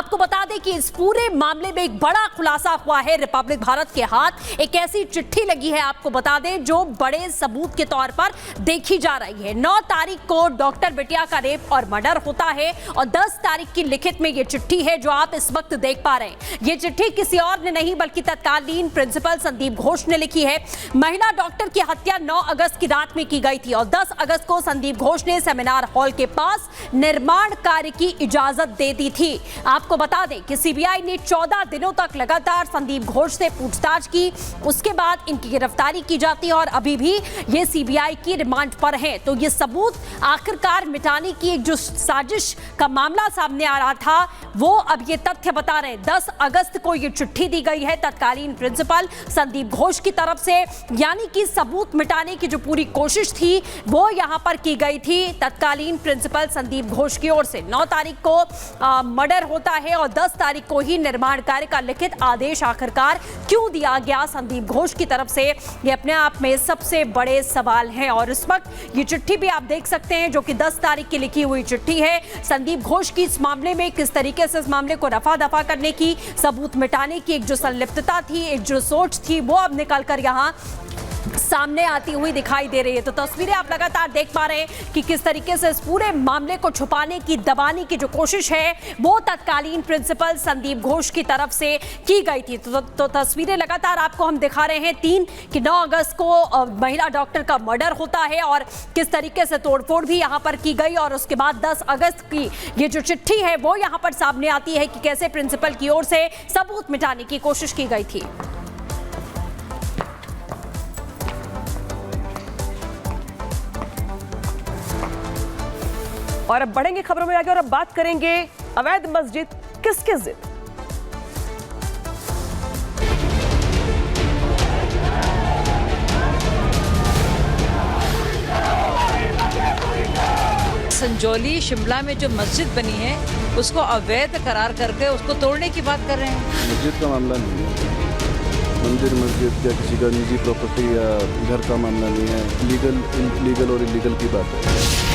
आपको बता दें कि इस पूरे मामले में एक बड़ा खुलासा हुआ है। रिपब्लिक भारत के हाथ एक ऐसी चिट्ठी लगी है, आपको बता दें, जो बड़े सबूत के तौर पर देखी जा रही है। 9 तारीख को डॉक्टर बिटिया का रेप और मर्डर होता है और 10 तारीख की लिखित में ये चिट्ठी है जो आप इस वक्त देख पा रहे हैं। ये चिट्ठी किसी और ने नहीं बल्कि तत्कालीन प्रिंसिपल संदीप घोष ने लिखी है। महिला डॉक्टर की हत्या 9 अगस्त की रात में की गई थी और 10 अगस्त को संदीप घोष ने सेमिनार हॉल के पास निर्माण कार्य की इजाजत दे दी थी। आपको बता दें कि सीबीआई ने 14 दिनों तक लगातार संदीप घोष से पूछताछ की, उसके बाद इनकी गिरफ्तारी की जाती है और अभी भी ये सीबीआई की रिमांड पर हैं। तो ये सबूत आखिरकार मिटाने की एक जो साजिश का मामला सामने आ रहा था, वो अब ये तथ्य बता रहे हैं। 10 अगस्त को ये चिट्ठी दी गई है तत्कालीन प्रिंसिपल संदीप घोष की तरफ से, यानी कि सबूत मिटाने की जो पूरी कोशिश थी वो यहां पर की गई थी तत्कालीन प्रिंसिपल संदीप घोष की ओर से। 9 तारीख को मर्डर होता है और 10 तारीख को ही निर्माण कार्य का लिखित आदेश आखिरकार क्यों दिया गया संदीप घोष की तरफ से, ये अपने आप में सबसे बड़े सवाल हैं। और इस वक्त ये चिट्ठी भी आप देख सकते हैं जो कि 10 तारीख की लिखी हुई चिट्ठी है। संदीप घोष की इस मामले में किस तरीके से इस मामले को रफा दफा करने की, सबूत मिटाने की एक जो संलिप्तता थी, एक जो सोच थी, वो अब निकलकर यहाँ सामने आती हुई दिखाई दे रही है। तो तस्वीरें आप लगातार देख पा रहे हैं कि किस तरीके से इस पूरे मामले को छुपाने की, दबाने की जो कोशिश है वो तत्कालीन प्रिंसिपल संदीप घोष की तरफ से की गई थी। तो तस्वीरें लगातार आपको हम दिखा रहे हैं 3 कि 9 अगस्त को महिला डॉक्टर का मर्डर होता है और किस तरीके से तोड़फोड़ भी यहाँ पर की गई और उसके बाद 10 अगस्त की ये जो चिट्ठी है वो यहाँ पर सामने आती है कि कैसे प्रिंसिपल की ओर से सबूत मिटाने की कोशिश की गई थी। और अब बढ़ेंगे खबरों में आगे और अब बात करेंगे अवैध मस्जिद किसकी जिद। संजौली शिमला में जो मस्जिद बनी है उसको अवैध करार करके उसको तोड़ने की बात कर रहे हैं। मस्जिद का मामला नहीं है, मंदिर मस्जिद या किसी का निजी प्रॉपर्टी या घर का मामला नहीं है, लीगल और इलीगल की बात है।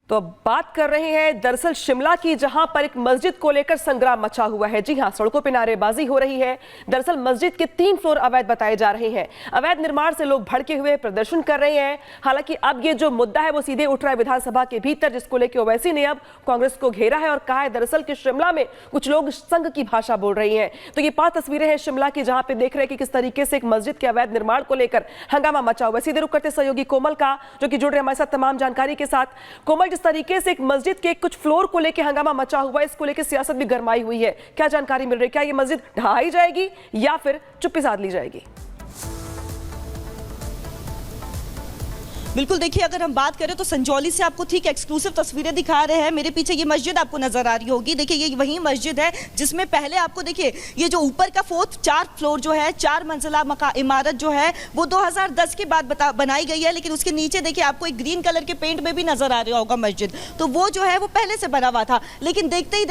तो अब बात कर रहे हैं दरअसल शिमला की, जहां पर एक मस्जिद को लेकर संग्राम मचा हुआ है। जी हां, सड़कों पे नारेबाजी हो रही है। दरअसल मस्जिद के 3 फ्लोर अवैध बताए जा रहे हैं। अवैध निर्माण से लोग भड़के हुए प्रदर्शन कर रहे हैं। हालांकि अब ये जो मुद्दा है वो सीधे उठ रहा है विधानसभा के भीतर, जिसको लेकर ओवैसी ने अब कांग्रेस को घेरा है और कहा है दरअसल कि शिमला में कुछ लोग संघ की भाषा बोल रही हैं। तो ये 5 तस्वीरें हैं शिमला की, जहां पे देख रहे हैं कि किस तरीके से एक मस्जिद के अवैध निर्माण को लेकर हंगामा मचा हुआ है। सीधे रुख करते सहयोगी कोमल का, जो कि जुड़ रहे हमारे साथ तमाम जानकारी के साथ। कोमल, जिस तरीके से एक मस्जिद के कुछ फ्लोर को लेकर हंगामा मचा हुआ है, इसको लेकर सियासत भी गरमाई हुई है, क्या जानकारी मिल रही है? क्या ये मस्जिद ढहाई जाएगी या फिर चुप्पी साध ली जाएगी? बिल्कुल, देखिए अगर हम बात करें तो संजौली से आपको ठीक एक्सक्लूसिव तस्वीरें दिखा रहे हैं। मेरे पीछे ये मस्जिद आपको नजर आ रही होगी। देखिए ये वही मस्जिद है जिसमें पहले आपको देखिए ये जो ऊपर का 4 फ्लोर जो है, 4 मंजिला इमारत जो है वो 2010 के बाद बनाई गई है, लेकिन उसके नीचे देखिए आपको एक ग्रीन कलर के पेंट में भी नजर आ रहा होगा मस्जिद, तो वो जो है वो पहले से बना हुआ था। लेकिन देखते ही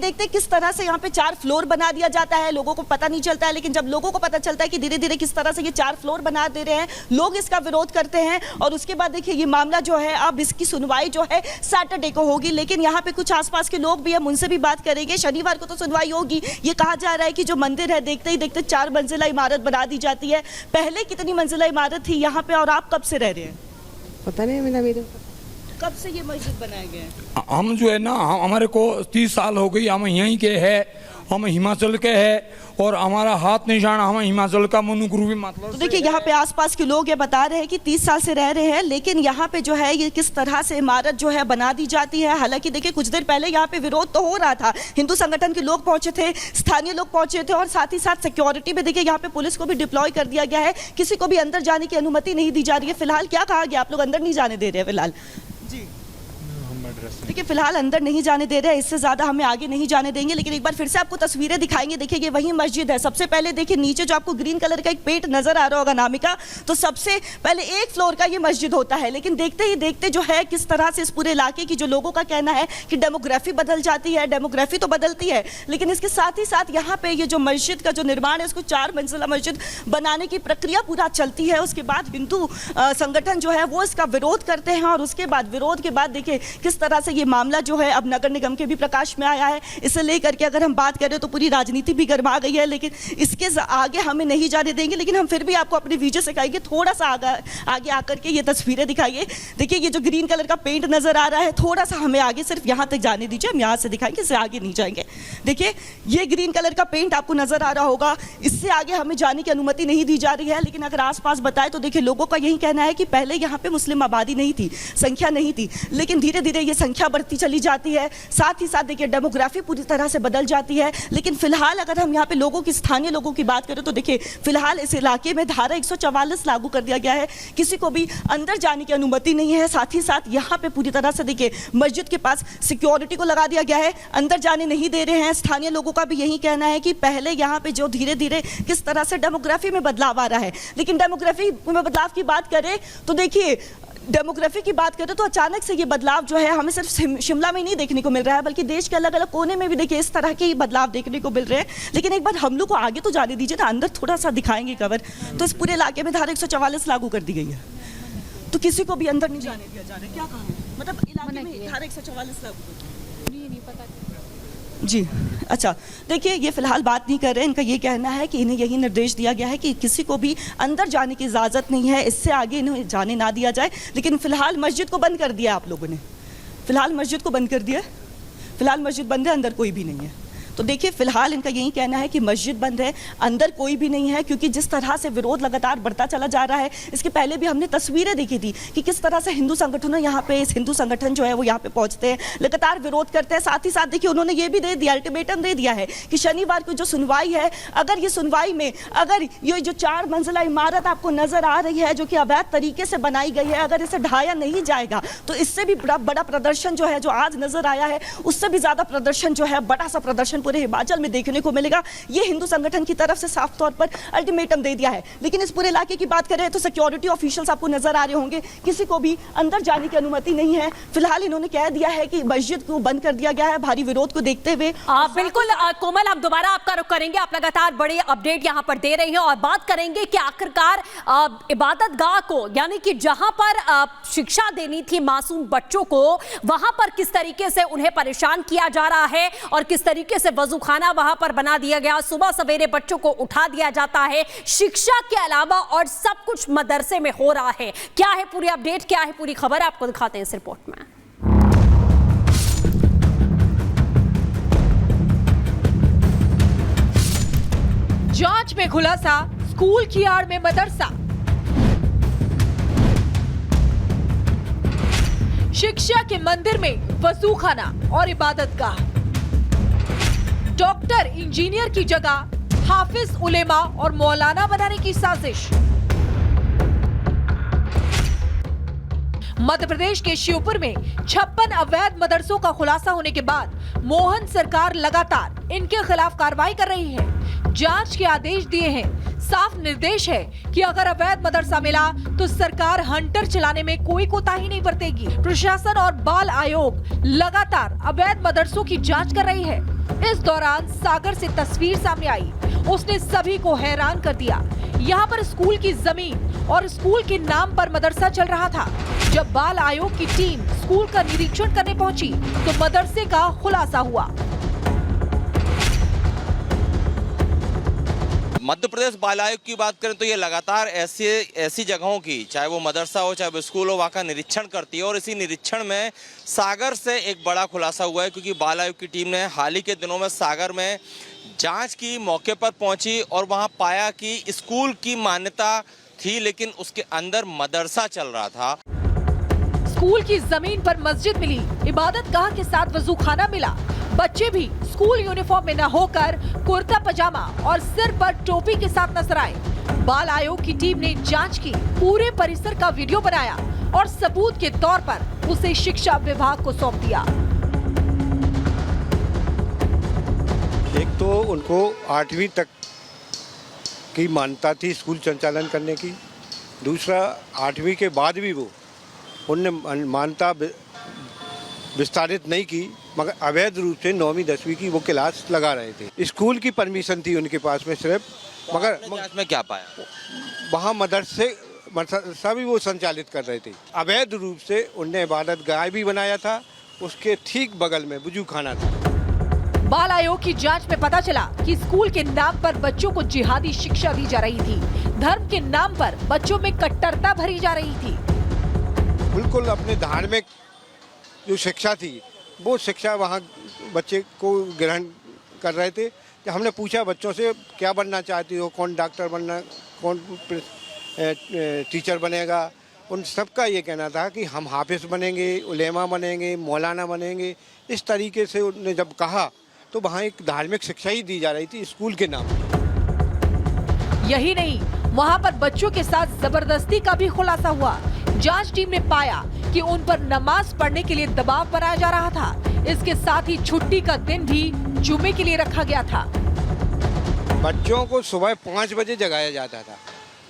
देखते किस तरह से यहाँ पे 4 फ्लोर बना दिया जाता है, लोगों को पता नहीं चलता है। लेकिन जब लोगों को पता चलता है कि धीरे धीरे किस तरह से ये 4 फ्लोर बना दे रहे हैं, लोग इसका विरोध करते हैं और उसके बाद देखिए ये मामला जो है अब इसकी सुनवाई जो है सैटरडे को होगी। लेकिन यहाँ पे कुछ आसपास के लोग भी हैं, उनसे भी बात करेंगे। शनिवार को तो सुनवाई होगी। ये कहा जा रहा है कि जो मंदिर है देखते ही देखते 4 मंजिला इमारत बना दी जाती है। पहले कितनी मंजिला इमारत थी यहाँ पे और आप कब से रह रहे हैं? पता नहीं मेरा कब से ये मस्जिद बनाया गया है? हम जो है ना, हमारे को 30 साल हो गई, हम यहीं के हैं, हम हिमाचल के हैं और हमारा हाथ निशान हम हिमाचल का मनुगुरु भी मतलब। तो देखिए यहाँ पे आसपास के लोग ये बता रहे हैं कि 30 साल से रह रहे हैं, लेकिन यहाँ पे जो है ये किस तरह से इमारत जो है बना दी जाती है। हालांकि देखिए कुछ देर पहले यहाँ पे विरोध तो हो रहा था, हिंदू संगठन के लोग पहुंचे थे, स्थानीय लोग पहुंचे थे और साथ ही साथ सिक्योरिटी में देखिए यहाँ पे पुलिस को भी डिप्लॉय कर दिया गया है। किसी को भी अंदर जाने की अनुमति नहीं दी जा रही है। फिलहाल क्या कहा गया, आप लोग अंदर नहीं जाने दे रहे हैं फिलहाल? जी, हम देखिए फिलहाल अंदर नहीं जाने दे रहे हैं, इससे ज्यादा हमें आगे नहीं जाने देंगे। लेकिन एक बार फिर से आपको तस्वीरें दिखाएंगे। देखिए ये वही मस्जिद है। सबसे पहले देखिए नीचे जो आपको ग्रीन कलर का एक पेंट नजर आ रहा होगा नामिका, तो सबसे पहले एक फ्लोर का ये मस्जिद होता है। लेकिन देखते ही देखते जो है किस तरह से इस पूरे इलाके की जो लोगों का कहना है कि डेमोग्राफी बदल जाती है। डेमोग्राफी तो बदलती है, लेकिन इसके साथ ही साथ यहाँ पे ये जो मस्जिद का जो निर्माण है, इसको 4 मंजिला मस्जिद बनाने की प्रक्रिया पूरा चलती है। उसके बाद हिंदू संगठन जो है वो इसका विरोध करते हैं, और उसके बाद विरोध के बाद देखिए किस तरह से ये मामला जो है अब नगर निगम के भी प्रकाश में आया है। इसे लेकर के अगर हम बात करें तो पूरी राजनीति भी गर्मा गई है, लेकिन इसके आगे हमें नहीं जाने देंगे। लेकिन हम फिर भी आपको अपने वीडियो से कहेंगे थोड़ा सा आगे आकर के ये तस्वीरें दिखाइए। देखिए ये जो ग्रीन कलर का पेंट नजर आ रहा है, थोड़ा सा हमें आगे सिर्फ यहाँ तक जाने दीजिए, हम यहाँ से दिखाएंगे, इससे आगे नहीं जाएंगे। देखिए ये ग्रीन कलर का पेंट आपको नजर आ रहा होगा, इससे आगे हमें जाने की अनुमति नहीं दी जा रही है। लेकिन अगर आसपास बताए तो देखिए लोगों का यही कहना है कि पहले यहाँ पे मुस्लिम आबादी नहीं थी, संख्या नहीं थी, लेकिन धीरे धीरे ये संख्या बढ़ती चली जाती है। साथ ही साथ देखिए डेमोग्राफी पूरी तरह से बदल जाती है। लेकिन फिलहाल अगर हम यहाँ पे लोगों की, स्थानीय लोगों की बात करें तो देखिए फिलहाल इस इलाके में धारा 144 लागू कर दिया गया है। किसी को भी अंदर जाने की अनुमति नहीं है। साथ ही साथ यहाँ पे पूरी तरह से देखिए मस्जिद के पास सिक्योरिटी को लगा दिया गया है, अंदर जाने नहीं दे रहे हैं। स्थानीय लोगों का भी यही कहना है कि पहले यहाँ पे जो धीरे धीरे किस तरह से डेमोग्राफी में बदलाव आ रहा है, लेकिन डेमोग्राफी में बदलाव की बात करें तो देखिए डेमोग्राफी की बात करें तो अचानक से ये बदलाव जो है हमें सिर्फ शिमला में ही नहीं देखने को मिल रहा है, बल्कि देश के अलग अलग कोने में भी देखिए इस तरह के बदलाव देखने को मिल रहे हैं। लेकिन एक बार हम लोग को आगे तो जाने दीजिए ना, अंदर थोड़ा सा दिखाएंगे कवर। तो इस पूरे इलाके में धारा 144 लागू कर दी गई है, तो किसी को भी अंदर नहीं जाने दिया जा रहा है। क्या कहा है, मतलब इलाके में धारा 144 लागू कर दी, नहीं पता जी। अच्छा देखिए ये फिलहाल बात नहीं कर रहे हैं, इनका ये कहना है कि इन्हें यही निर्देश दिया गया है कि किसी को भी अंदर जाने की इजाज़त नहीं है, इससे आगे इन्हें जाने ना दिया जाए। लेकिन फिलहाल मस्जिद को बंद कर दिया आप लोगों ने, फिलहाल मस्जिद को बंद कर दिया, फिलहाल मस्जिद बंद है, अंदर कोई भी नहीं है। तो देखिए फिलहाल इनका यही कहना है कि मस्जिद बंद है, अंदर कोई भी नहीं है, क्योंकि जिस तरह से विरोध लगातार बढ़ता चला जा रहा है। इसके पहले भी हमने तस्वीरें देखी थी कि किस तरह से हिंदू संगठनों यहाँ पे, इस हिंदू संगठन जो है वो यहाँ पे पहुंचते हैं, लगातार विरोध करते हैं। साथ ही साथ देखिए उन्होंने ये भी दे दिया, अल्टीमेटम दे दिया है कि शनिवार को जो सुनवाई है, अगर ये सुनवाई में अगर ये जो 4 मंजिला इमारत आपको नजर आ रही है जो कि अवैध तरीके से बनाई गई है, अगर इसे ढाया नहीं जाएगा तो इससे भी बड़ा प्रदर्शन जो है, जो आज नजर आया है उससे भी ज्यादा प्रदर्शन जो है, बड़ा सा प्रदर्शन पूरे हिमाचल में देखने को मिलेगा। ये हिंदू संगठन की तरफ से साफ तौर पर अल्टीमेटम दे दिया है। लेकिन इस पूरे इलाके की बात करें तो सिक्योरिटी ऑफिशियल्स आपको नजर आ रहे होंगे, किसी को भी अंदर जाने की अनुमति नहीं है। फिलहाल इन्होंने कह दिया है कि मस्जिद को बंद कर दिया गया है भारी विरोध को देखते हुए। बिल्कुल कोमल, हम दोबारा आपका रुख करेंगे, आप लगातार बड़े अपडेट यहाँ पर दे रहे हैं और बात करेंगे कि आखिरकार इबादत गाह को, यानी कि जहां पर शिक्षा देनी थी मासूम बच्चों को, वहां पर किस तरीके से उन्हें परेशान किया जा रहा है और किस तरीके से वजू खाना वहां पर बना दिया गया। सुबह सवेरे बच्चों को उठा दिया जाता है, शिक्षा के अलावा और सब कुछ मदरसे में हो रहा है। क्या है पूरी अपडेट, क्या है पूरी खबर, आपको दिखाते हैं इस रिपोर्ट में। जांच में खुलासा, स्कूल की आड़ में मदरसा। शिक्षा के मंदिर में वजू खाना और इबादत गाह। डॉक्टर इंजीनियर की जगह हाफिज उलेमा और मौलाना बनाने की साजिश। मध्य प्रदेश के श्योपुर में 56 अवैध मदरसों का खुलासा होने के बाद मोहन सरकार लगातार इनके खिलाफ कार्रवाई कर रही है, जांच के आदेश दिए हैं। साफ निर्देश है कि अगर अवैध मदरसा मिला तो सरकार हंटर चलाने में कोई कोताही नहीं बरतेगी। प्रशासन और बाल आयोग लगातार अवैध मदरसों की जांच कर रही है। इस दौरान सागर से तस्वीर सामने आई, उसने सभी को हैरान कर दिया। यहाँ पर स्कूल की जमीन और स्कूल के नाम पर मदरसा चल रहा था। जब बाल आयोग की टीम स्कूल का निरीक्षण करने पहुंची तो मदरसे का खुलासा हुआ। मध्य प्रदेश बाल आयोग की बात करें तो ये लगातार ऐसी जगहों की, चाहे वो मदरसा हो चाहे वो स्कूल हो, वहाँ का निरीक्षण करती है। और इसी निरीक्षण में सागर से एक बड़ा खुलासा हुआ है, क्योंकि बाल आयोग की टीम ने हाल ही के दिनों में सागर में जांच की, मौके पर पहुंची और वहाँ पाया कि स्कूल की मान्यता थी लेकिन उसके अंदर मदरसा चल रहा था। स्कूल की जमीन पर मस्जिद मिली, इबादत गाह के साथ वजू खाना मिला। बच्चे भी स्कूल यूनिफॉर्म में न होकर कुर्ता पजामा और सिर पर टोपी के साथ नजर आए। बाल आयोग की टीम ने जांच की, पूरे परिसर का वीडियो बनाया और सबूत के तौर पर उसे शिक्षा विभाग को सौंप दिया। एक तो उनको 8वीं तक की मान्यता थी स्कूल संचालन करने की, दूसरा 8वीं के बाद भी वो उनने मान्यता विस्तारित नहीं की, मगर अवैध रूप से 9वीं 10वीं की वो क्लास लगा रहे थे। स्कूल की परमिशन थी उनके पास में सिर्फ, मगर जांच में क्या पाया? वहाँ मदरसा भी वो संचालित कर रहे थे। अवैध रूप से उनने इबादत गाह भी बनाया था, उसके ठीक बगल में वजू खाना था। बाल आयोग की जांच में पता चला कि स्कूल के नाम पर बच्चों को जिहादी शिक्षा दी जा रही थी, धर्म के नाम पर बच्चों में कट्टरता भरी जा रही थी। बिल्कुल अपने धार्मिक जो शिक्षा थी वो शिक्षा वहाँ बच्चे को ग्रहण कर रहे थे। कि हमने पूछा बच्चों से क्या बनना चाहती हो, कौन डॉक्टर बनना, कौन टीचर बनेगा, उन सबका ये कहना था कि हम हाफिज बनेंगे, उलेमा बनेंगे, मौलाना बनेंगे। इस तरीके से उन्होंने जब कहा तो वहाँ एक धार्मिक शिक्षा ही दी जा रही थी स्कूल के नाम पर। यही नहीं, वहाँ पर बच्चों के साथ जबरदस्ती का भी खुलासा हुआ। जांच टीम ने पाया कि उन पर नमाज पढ़ने के लिए दबाव बनाया जा रहा था। इसके साथ ही छुट्टी का दिन भी जुमे के लिए रखा गया था। बच्चों को सुबह 5 बजे जगाया जाता था,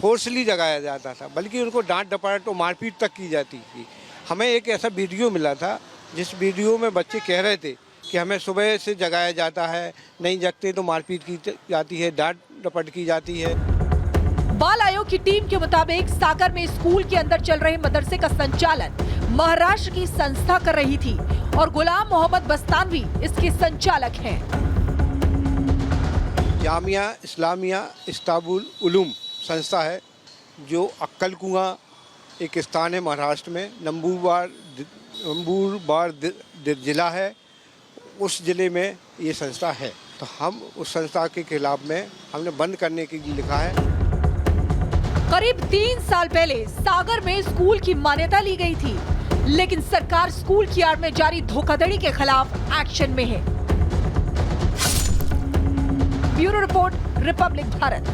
फोर्सली जगाया जाता था, बल्कि उनको डांट डपट और मारपीट तक की जाती थी। हमें एक ऐसा वीडियो मिला था जिस वीडियो में बच्चे कह रहे थे कि हमें सुबह से जगाया जाता है, नहीं जगते तो मारपीट की जाती है, डांट डपट की जाती है। बाल आयोग की टीम के मुताबिक सागर में स्कूल के अंदर चल रहे मदरसे का संचालन महाराष्ट्र की संस्था कर रही थी और गुलाम मोहम्मद बस्तानवी इसके संचालक हैं। जामिया इस्लामिया इस्तांबुल उलूम संस्था है जो अक्कल कुआं एक स्थान है महाराष्ट्र में, नंबूरबार जिला है, उस जिले में ये संस्था है। तो हम उस संस्था के खिलाफ में हमने बंद करने के लिए लिखा है। करीब 3 साल पहले सागर में स्कूल की मान्यता ली गई थी, लेकिन सरकार स्कूल की आड़ में जारी धोखाधड़ी के खिलाफ एक्शन में है। Bureau report, Republic Bharat.